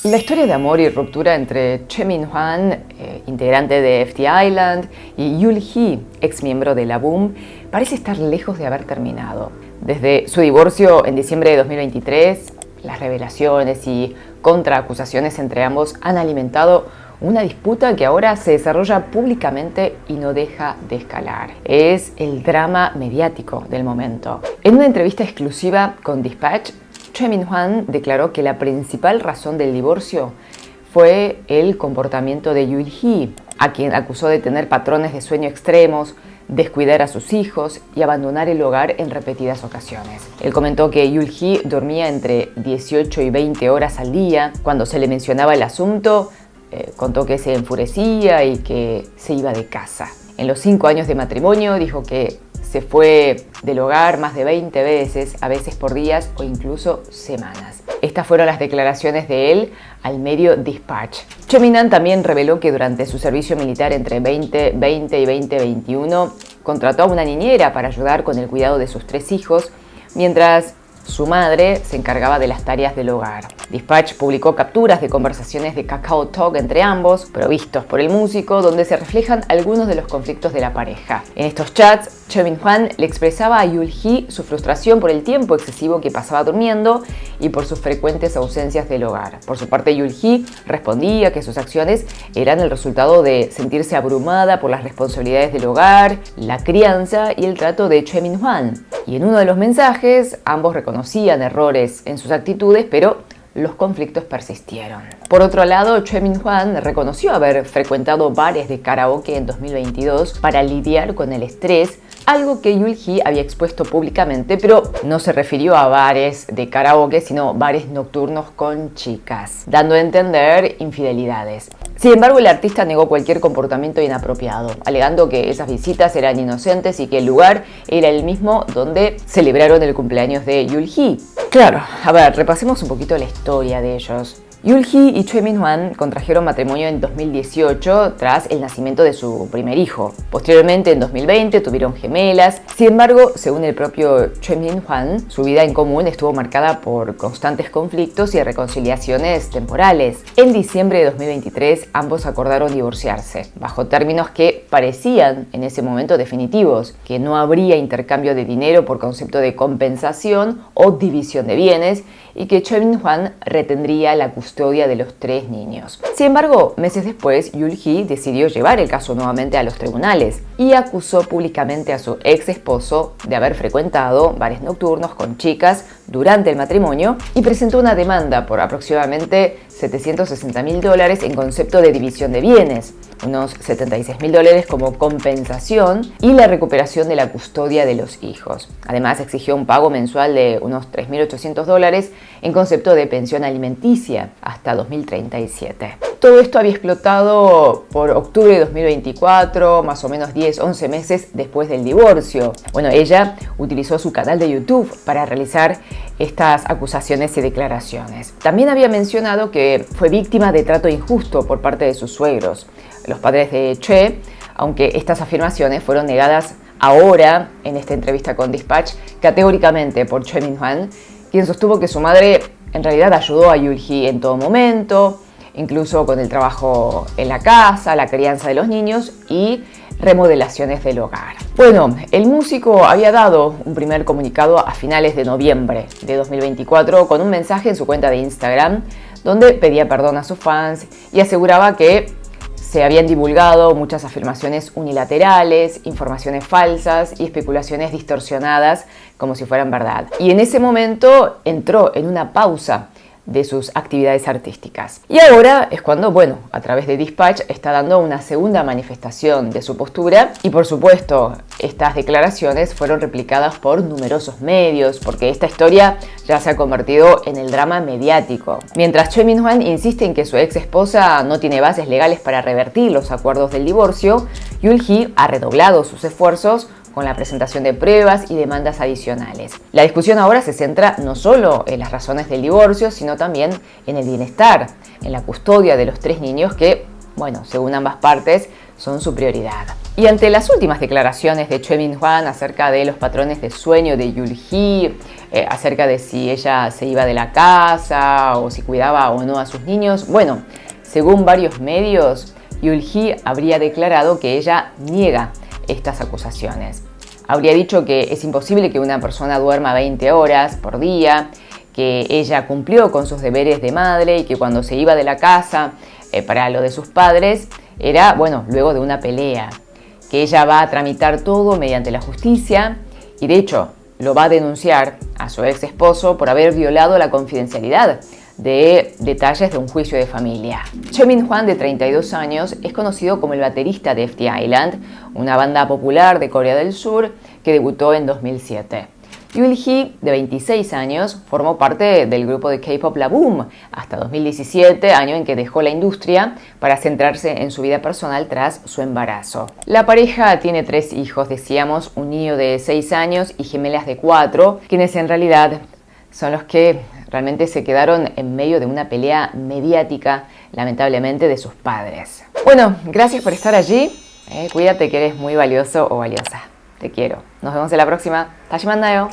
La historia de amor y ruptura entre Choi Min-hwan, integrante de FT Island, y Yul Hee, ex miembro de la Boom, parece estar lejos de haber terminado. Desde su divorcio en diciembre de 2023, las revelaciones y contraacusaciones entre ambos han alimentado una disputa que ahora se desarrolla públicamente y no deja de escalar. Es el drama mediático del momento. En una entrevista exclusiva con Dispatch, Choi Min-hwan declaró que la principal razón del divorcio fue el comportamiento de Yul Hee, a quien acusó de tener patrones de sueño extremos, descuidar a sus hijos y abandonar el hogar en repetidas ocasiones. Él comentó que Yul Hee dormía entre 18 y 20 horas al día. Cuando se le mencionaba el asunto, contó que se enfurecía y que se iba de casa. En los 5 años de matrimonio dijo que se fue del hogar más de 20 veces, a veces por días o incluso semanas. Estas fueron las declaraciones de él al medio Dispatch. Choi Min-hwan también reveló que durante su servicio militar entre 2020 y 2021 contrató a una niñera para ayudar con el cuidado de sus 3 hijos, mientras su madre se encargaba de las tareas del hogar. Dispatch publicó capturas de conversaciones de Kakao Talk entre ambos, provistos por el músico, donde se reflejan algunos de los conflictos de la pareja. En estos chats, Choi Min-hwan le expresaba a Yul Hee su frustración por el tiempo excesivo que pasaba durmiendo y por sus frecuentes ausencias del hogar. Por su parte, Yul Hee respondía que sus acciones eran el resultado de sentirse abrumada por las responsabilidades del hogar, la crianza y el trato de Choi Min-hwan. Y en uno de los mensajes, ambos reconocían errores en sus actitudes, pero los conflictos persistieron. Por otro lado, Choi Min-hwan reconoció haber frecuentado bares de karaoke en 2022 para lidiar con el estrés, algo que Yul Hee había expuesto públicamente, pero no se refirió a bares de karaoke, sino bares nocturnos con chicas, dando a entender infidelidades. Sin embargo, el artista negó cualquier comportamiento inapropiado, alegando que esas visitas eran inocentes y que el lugar era el mismo donde celebraron el cumpleaños de Yul Hee. Claro, a ver, repasemos un poquito la historia de ellos. Yul Hee y Choi Min-hwan contrajeron matrimonio en 2018 tras el nacimiento de su primer hijo. Posteriormente, en 2020, tuvieron gemelas. Sin embargo, según el propio Choi Min-hwan, su vida en común estuvo marcada por constantes conflictos y reconciliaciones temporales. En diciembre de 2023, ambos acordaron divorciarse, bajo términos que parecían en ese momento definitivos, que no habría intercambio de dinero por concepto de compensación o división de bienes, y que Choi Min-hwan retendría la custodia de los 3 niños. Sin embargo, meses después, Yul Hee decidió llevar el caso nuevamente a los tribunales y acusó públicamente a su ex esposo de haber frecuentado bares nocturnos con chicas durante el matrimonio y presentó una demanda por aproximadamente $760.000 en concepto de división de bienes, unos $76.000 como compensación y la recuperación de la custodia de los hijos. Además, exigió un pago mensual de unos $3.800 en concepto de pensión alimenticia hasta 2037. Todo esto había explotado por octubre de 2024, más o menos 11 meses después del divorcio. Bueno, ella utilizó su canal de YouTube para realizar estas acusaciones y declaraciones. También había mencionado que fue víctima de trato injusto por parte de sus suegros, los padres de Choi, aunque estas afirmaciones fueron negadas ahora en esta entrevista con Dispatch categóricamente por Choi Min-hwan, quien sostuvo que su madre en realidad ayudó a Yul Hee en todo momento, incluso con el trabajo en la casa, la crianza de los niños y remodelaciones del hogar. Bueno, el músico había dado un primer comunicado a finales de noviembre de 2024 con un mensaje en su cuenta de Instagram donde pedía perdón a sus fans y aseguraba que se habían divulgado muchas afirmaciones unilaterales, informaciones falsas y especulaciones distorsionadas como si fueran verdad. Y en ese momento entró en una pausa de sus actividades artísticas. Y ahora es cuando, bueno, a través de Dispatch está dando una segunda manifestación de su postura y por supuesto estas declaraciones fueron replicadas por numerosos medios porque esta historia ya se ha convertido en el drama mediático. Mientras Choi Min-hwan insiste en que su ex esposa no tiene bases legales para revertir los acuerdos del divorcio, Yul Hee ha redoblado sus esfuerzos con la presentación de pruebas y demandas adicionales. La discusión ahora se centra no solo en las razones del divorcio, sino también en el bienestar, en la custodia de los 3 niños que, bueno, según ambas partes, son su prioridad. Y ante las últimas declaraciones de Choi Min-hwan acerca de los patrones de sueño de Yul-hee, acerca de si ella se iba de la casa o si cuidaba o no a sus niños, bueno, según varios medios, Yul-hee habría declarado que ella niega estas acusaciones. Habría dicho que es imposible que una persona duerma 20 horas por día, que ella cumplió con sus deberes de madre y que cuando se iba de la casa para lo de sus padres era, bueno, luego de una pelea, que ella va a tramitar todo mediante la justicia y de hecho lo va a denunciar a su ex esposo por haber violado la confidencialidad de detalles de un juicio de familia. Choi Min-hwan, de 32 años, es conocido como el baterista de FT Island, una banda popular de Corea del Sur que debutó en 2007. Yul-hee, de 26 años, formó parte del grupo de K-pop La Boom hasta 2017, año en que dejó la industria para centrarse en su vida personal tras su embarazo. La pareja tiene 3 hijos, decíamos, un niño de 6 años y gemelas de 4, quienes en realidad son los que realmente se quedaron en medio de una pelea mediática, lamentablemente, de sus padres. Bueno, gracias por estar allí. Cuídate que eres muy valioso o valiosa. Te quiero. Nos vemos en la próxima. 다시 만나요.